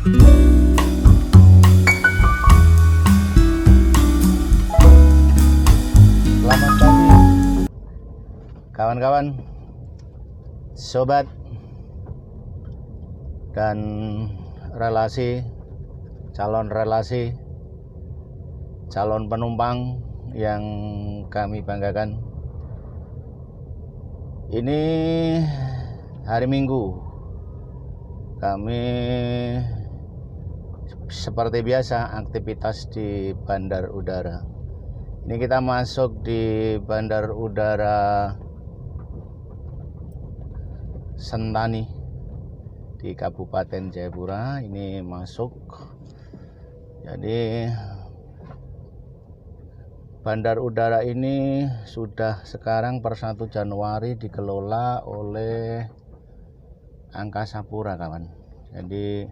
Selamat pagi kawan-kawan, sobat, dan calon penumpang yang kami banggakan. Ini hari Minggu, kami seperti biasa aktivitas di bandar udara. Ini kita masuk di bandar udara Sentani di Kabupaten Jayapura. Ini masuk, jadi bandar udara ini sudah sekarang per 1 Januari dikelola oleh Angkasa Pura, kawan. Jadi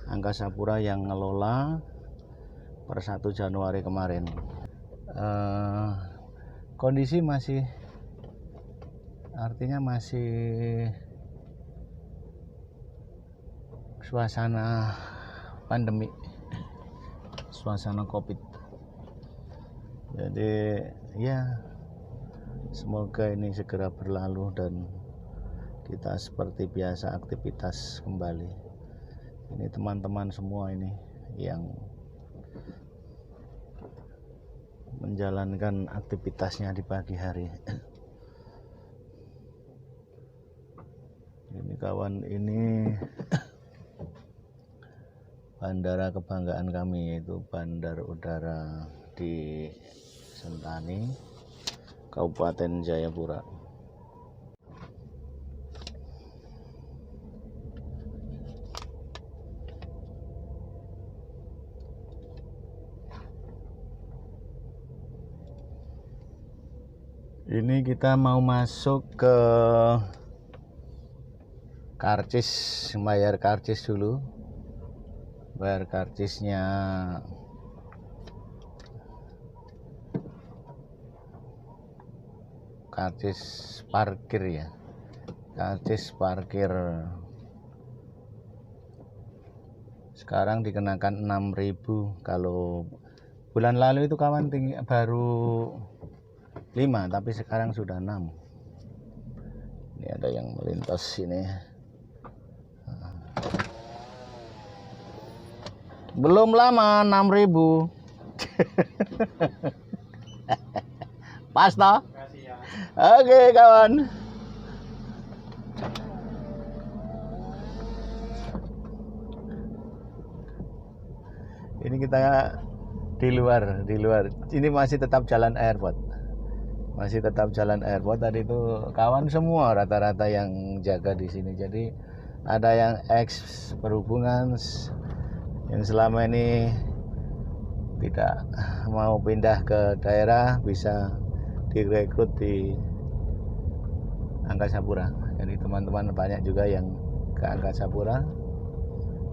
Angkasa Pura yang ngelola per 1 Januari kemarin. Kondisi masih, artinya masih suasana pandemi, suasana COVID. Jadi ya, semoga ini segera berlalu dan kita seperti biasa aktivitas kembali. Ini teman-teman semua ini yang menjalankan aktivitasnya di pagi hari. Ini kawan, ini bandara kebanggaan kami, yaitu bandar udara di Sentani, Kabupaten Jayapura. Ini kita mau masuk ke karcis, bayar karcis dulu. Bayar karcisnya karcis parkir ya. Karcis parkir sekarang dikenakan 6.000. Kalau bulan lalu itu kawan baru 5, tapi sekarang sudah 6. Ini ada yang melintas sini. Belum lama 6.000. Pas toh? Oke kawan. Ini kita di luar. Ini masih tetap jalan airport. Tadi itu kawan semua rata-rata yang jaga di sini. Jadi ada yang ex perhubungan yang selama ini tidak mau pindah ke daerah, bisa direkrut di Angkasa Pura. Jadi teman-teman banyak juga yang ke Angkasa Pura,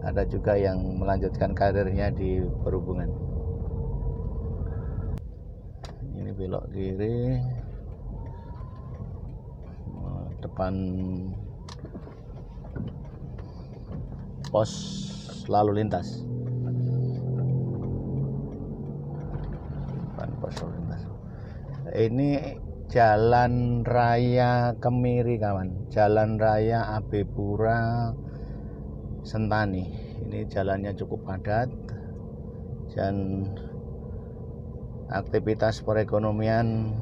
ada juga yang melanjutkan karirnya di perhubungan. Ini belok kiri, depan pos lalu lintas. Ini Jalan Raya Kemiri kawan, Jalan Raya AB Pura Sentani. Ini jalannya cukup padat dan aktivitas perekonomian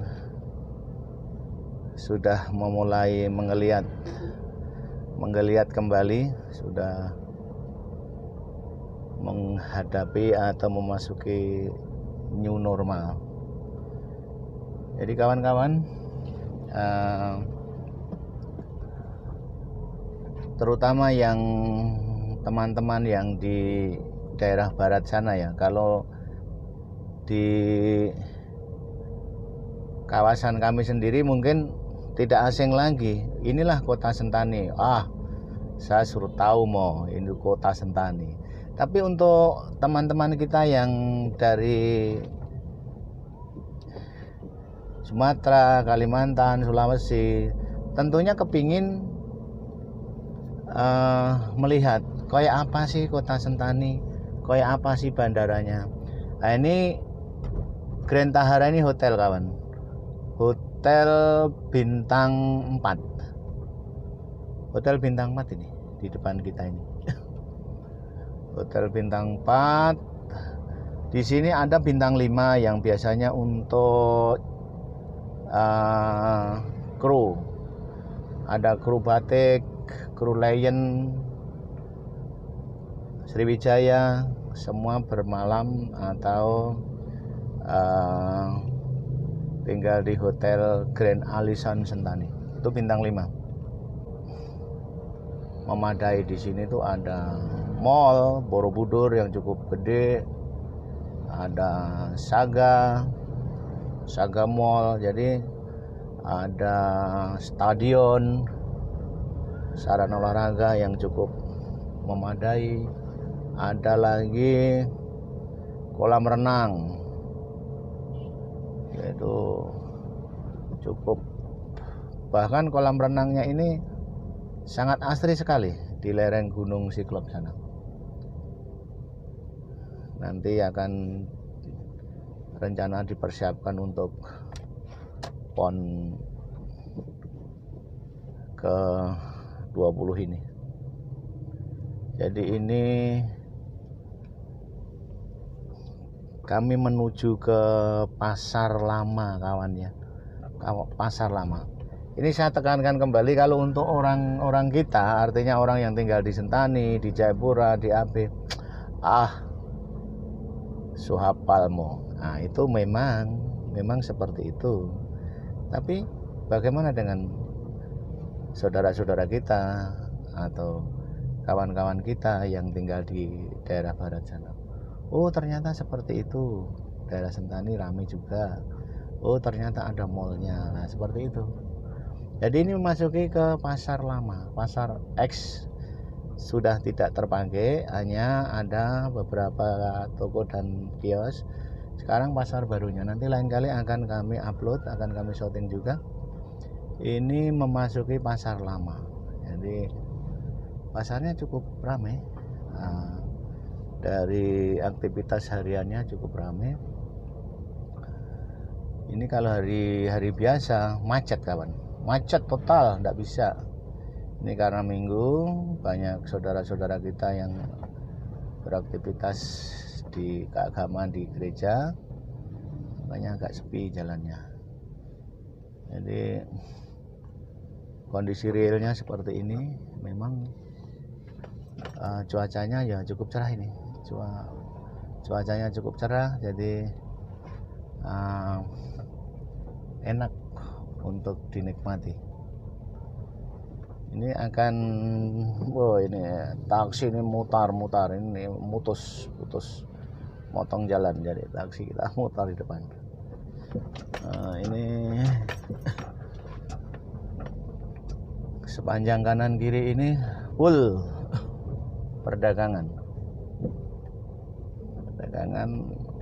sudah memulai menggeliat kembali, sudah menghadapi atau memasuki new normal. Jadi kawan-kawan, terutama yang teman-teman yang di daerah barat sana ya, kalau di kawasan kami sendiri mungkin tidak asing lagi. Inilah kota Sentani. Saya suruh tahu mau ini kota Sentani. Tapi untuk teman-teman kita yang dari Sumatera, Kalimantan, Sulawesi, tentunya kepingin melihat kayak apa sih kota Sentani, kayak apa sih bandaranya. Nah ini Grand Tahara ini hotel kawan, hotel bintang 4, hotel bintang 4 ini di depan kita ini. Hotel bintang 4. Di sini ada bintang 5 yang biasanya untuk kru. Ada kru batik, kru Lion, Sriwijaya, semua bermalam atau tinggal di Hotel Grand Alisan Sentani. Itu bintang 5. Memadai di sini tuh ada mall Borobudur yang cukup gede, ada Saga Mall, jadi ada stadion, sarana olahraga yang cukup memadai, ada lagi kolam renang, yaitu cukup, bahkan kolam renangnya ini sangat asri sekali di lereng Gunung Siklop sana. Nanti akan rencana dipersiapkan untuk PON ke 20 ini. Jadi ini kami menuju ke Pasar Lama kawan ya. Pasar Lama. Ini saya tekankan kembali, kalau untuk orang-orang kita, artinya orang yang tinggal di Sentani, di Jayapura, di AB, Suhapalmo. Nah, itu memang seperti itu. Tapi bagaimana dengan saudara-saudara kita atau kawan-kawan kita yang tinggal di daerah barat sana? Oh, ternyata seperti itu. Daerah Sentani ramai juga. Oh, ternyata ada mallnya. Nah, seperti itu. Jadi ini memasuki ke Pasar Lama. Pasar X sudah tidak terpakai, hanya ada beberapa toko dan kios. Sekarang pasar barunya, nanti lain kali akan kami upload, akan kami syuting juga. Ini memasuki Pasar Lama. Jadi pasarnya cukup ramai. Dari aktivitas hariannya cukup ramai. Ini kalau hari biasa macet kawan, macet total, tidak bisa. Ini karena minggu, banyak saudara-saudara kita yang beraktivitas di keagamaan di gereja, makanya agak sepi jalannya. Jadi kondisi realnya seperti ini. Memang cuacanya ya cukup cerah ini. Cuacanya cukup cerah, jadi enak untuk dinikmati. Ini akan, ini taksi ini mutar-mutar, ini putus motong jalan, jadi taksi kita mutar di depan. Ini sepanjang kanan kiri ini full perdagangan.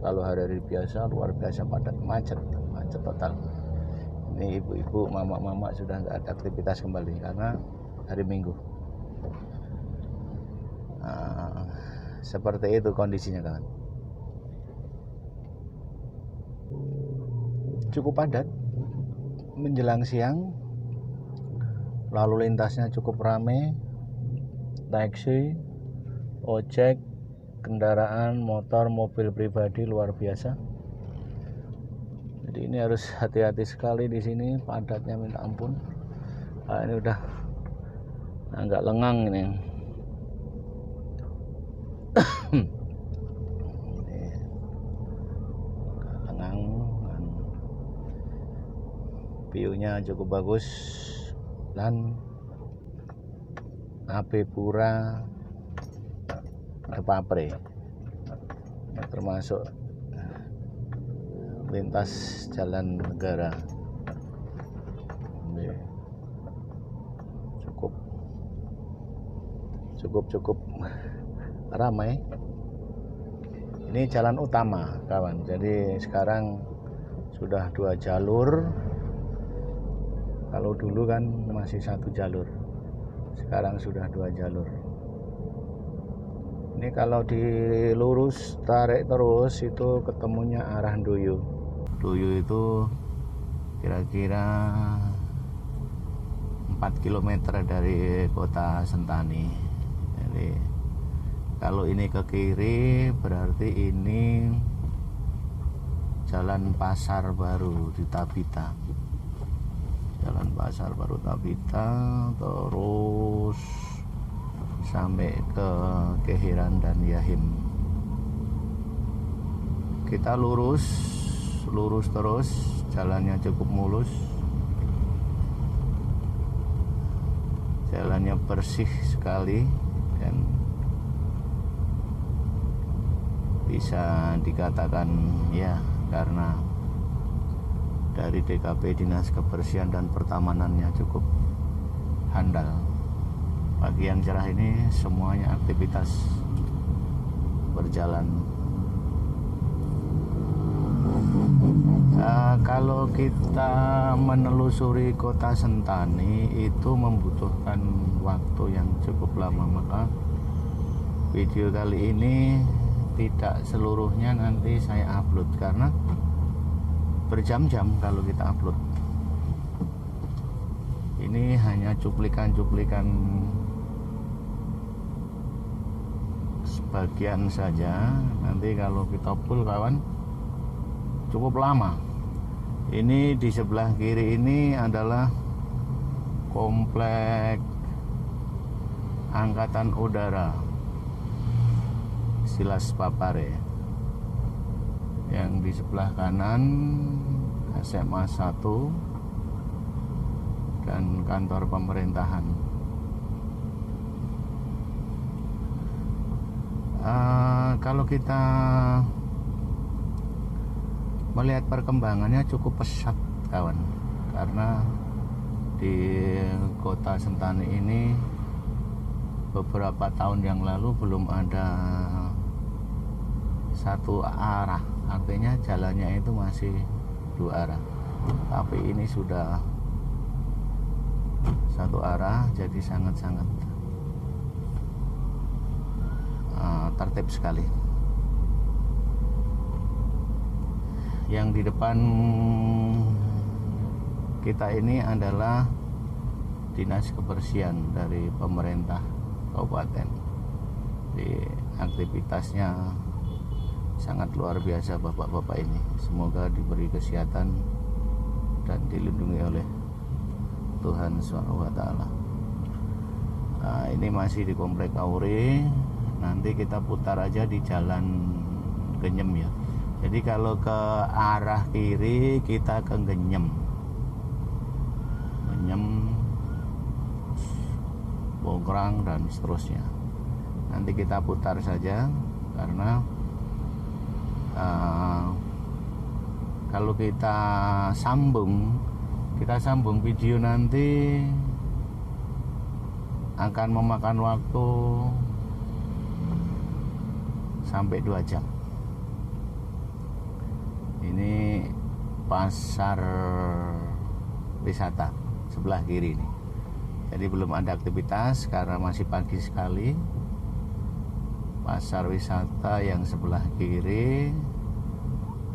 Kalau hari-hari biasa luar biasa padat, macet total. Ini ibu-ibu, mama-mama sudah nggak ada aktivitas kembali karena hari Minggu. Seperti itu kondisinya kawan. Cukup padat menjelang siang, lalu lintasnya cukup ramai, taksi, ojek, kendaraan, motor, mobil pribadi luar biasa. Jadi ini harus hati-hati sekali di sini, padatnya minta ampun. Ini udah agak lengang ini. Lengang, view-nya cukup bagus, dan AB Pura Depapre termasuk lintas jalan negara. Cukup ramai. Ini jalan utama kawan, jadi sekarang sudah 2 jalur. Kalau dulu kan masih 1 jalur, sekarang sudah 2 jalur. Ini kalau dilurus tarik terus itu ketemunya arah Ndoyo. Ndoyo itu kira-kira 4 km dari kota Sentani. Jadi kalau ini ke kiri berarti ini Jalan Pasar Baru di Tabita. Jalan Pasar Baru Tabita terus sampai ke Kehiran dan Yahim. Kita lurus terus, jalannya cukup mulus, jalannya bersih sekali dan bisa dikatakan ya, karena dari DKP Dinas Kebersihan dan Pertamanannya cukup handal. Pagi yang cerah ini semuanya aktivitas berjalan. Kalau kita menelusuri kota Sentani itu membutuhkan waktu yang cukup lama, maka video kali ini tidak seluruhnya nanti saya upload karena berjam-jam kalau kita upload. Ini hanya cuplikan-cuplikan sebagian saja. Nanti kalau kita full kawan cukup lama. Ini di sebelah kiri ini adalah komplek Angkatan Udara Silas Papare. Yang di sebelah kanan SMA 1 dan kantor pemerintahan. Kalau kita melihat perkembangannya cukup pesat kawan, karena di kota Sentani ini beberapa tahun yang lalu belum ada satu arah, artinya jalannya itu masih dua arah, tapi ini sudah satu arah, jadi sangat-sangat tertib sekali. Yang di depan kita ini adalah Dinas Kebersihan dari pemerintah kabupaten. Di aktivitasnya sangat luar biasa bapak-bapak ini. Semoga diberi kesehatan dan dilindungi oleh Tuhan SWT. Nah, ini masih di Komplek Aure. Nanti kita putar aja di Jalan Genyem ya. Jadi kalau ke arah kiri kita ke Genyem, Bograng dan seterusnya. Nanti kita putar saja karena kalau kita sambung video nanti akan memakan waktu sampai 2 jam. Ini pasar wisata sebelah kiri ini. Jadi belum ada aktivitas karena masih pagi sekali. Pasar wisata yang sebelah kiri,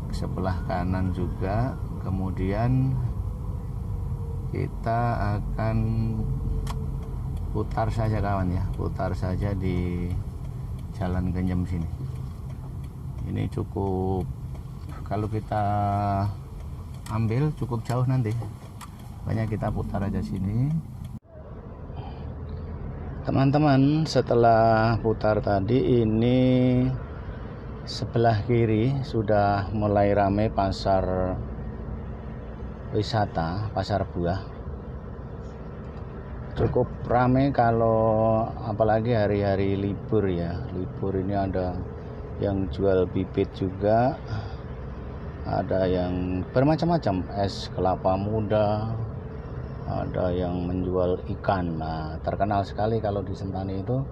sebelah kanan juga. Kemudian kita akan putar saja kawan ya, putar saja di Jalan Genyem sini. Ini cukup, kalau kita ambil cukup jauh nanti, banyak kita putar aja sini. Teman-teman, setelah putar tadi ini sebelah kiri sudah mulai ramai pasar wisata, pasar buah. Cukup ramai kalau apalagi hari-hari libur ya. Libur ini ada yang jual bibit juga, ada yang bermacam-macam, es kelapa muda, ada yang menjual ikan. Nah, terkenal sekali kalau di Sentani itu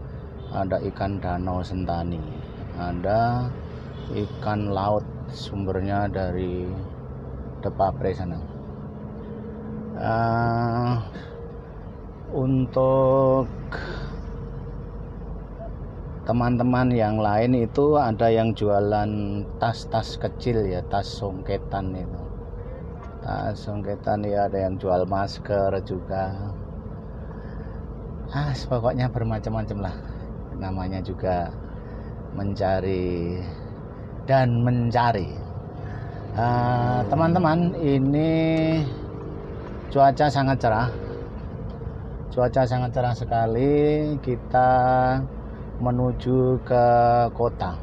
ada ikan danau Sentani, ada ikan laut sumbernya dari Depapre sana. Untuk teman-teman yang lain itu ada yang jualan tas-tas kecil ya, tas songketan itu. Tas songketan ya, ada yang jual masker juga. Pokoknya bermacam-macam lah. Namanya juga mencari dan mencari. Teman-teman, ini cuaca sangat cerah. Cuaca sangat cerah sekali. Kita menuju ke kota.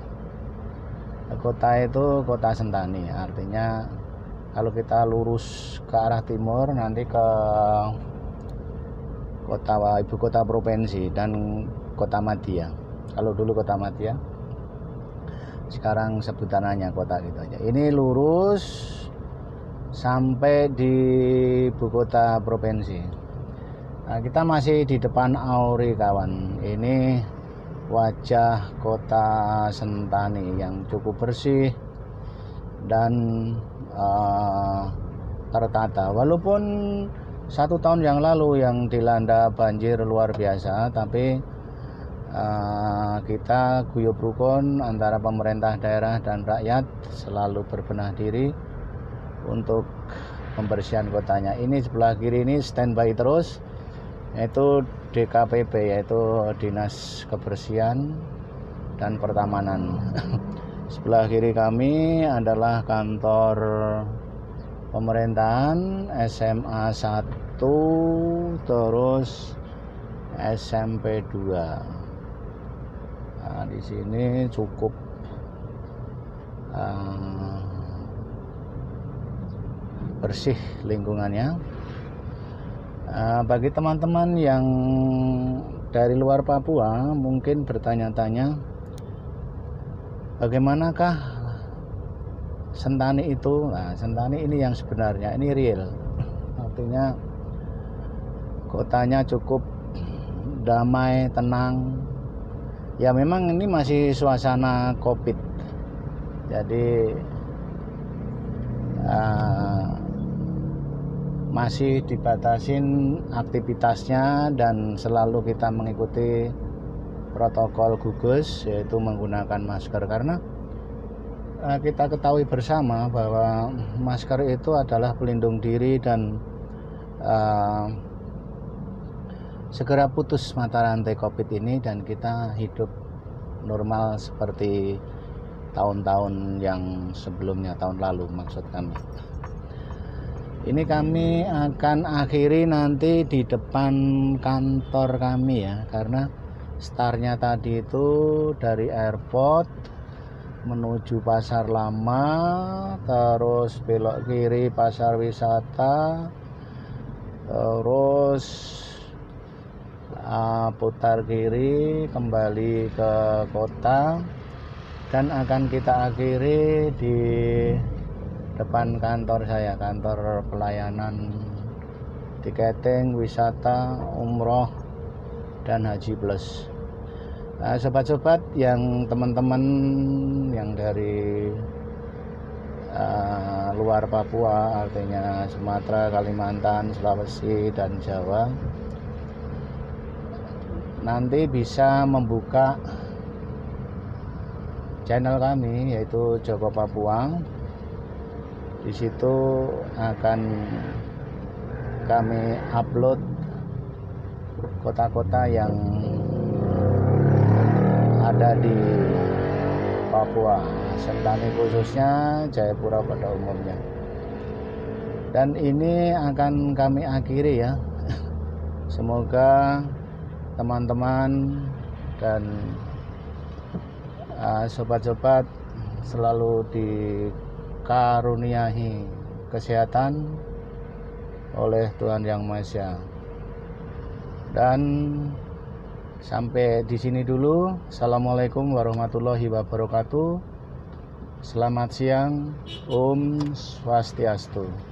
Kota itu kota Sentani. Artinya kalau kita lurus ke arah timur nanti ke ibu kota provinsi dan kota Madya. Kalau dulu kota Madya, sekarang sebutannya kota gitu aja. Ini lurus sampai di ibu kota provinsi. Kita masih di depan Auri kawan. Ini wajah kota Sentani yang cukup bersih dan tertata. Walaupun 1 tahun yang lalu yang dilanda banjir luar biasa, tapi kita guyub rukun antara pemerintah daerah dan rakyat selalu berbenah diri untuk pembersihan kotanya. Ini sebelah kiri ini standby terus, yaitu DKPP, yaitu Dinas Kebersihan dan Pertamanan. Sebelah kiri kami adalah kantor pemerintahan, SMA 1 terus SMP 2. Di sini cukup bersih lingkungannya. Bagi teman-teman yang dari luar Papua mungkin bertanya-tanya, bagaimanakah Sentani itu? Sentani ini yang sebenarnya, ini real. Artinya kotanya cukup damai, tenang. Ya memang ini masih suasana COVID. Jadi masih dibatasin aktivitasnya dan selalu kita mengikuti protokol gugus, yaitu menggunakan masker, karena kita ketahui bersama bahwa masker itu adalah pelindung diri dan segera putus mata rantai COVID ini dan kita hidup normal seperti tahun-tahun yang sebelumnya, tahun lalu maksud kami. Ini kami akan akhiri nanti di depan kantor kami ya, karena startnya tadi itu dari airport menuju pasar lama, terus belok kiri pasar wisata, terus putar kiri kembali ke kota, dan akan kita akhiri di depan kantor saya, kantor pelayanan tiketing wisata umroh dan haji plus. Sobat-sobat yang teman-teman yang dari luar Papua, artinya Sumatera, Kalimantan, Sulawesi dan Jawa, nanti bisa membuka channel kami yaitu Joko Papua. Di situ akan kami upload kota-kota yang ada di Papua, Sentani khususnya, Jayapura pada umumnya. Dan ini akan kami akhiri ya. Semoga teman-teman dan sobat-sobat selalu dikaruniai kesehatan oleh Tuhan Yang Maha Esa. Dan sampai di sini dulu. Assalamualaikum warahmatullahi wabarakatuh. Selamat siang. Om Swastiastu.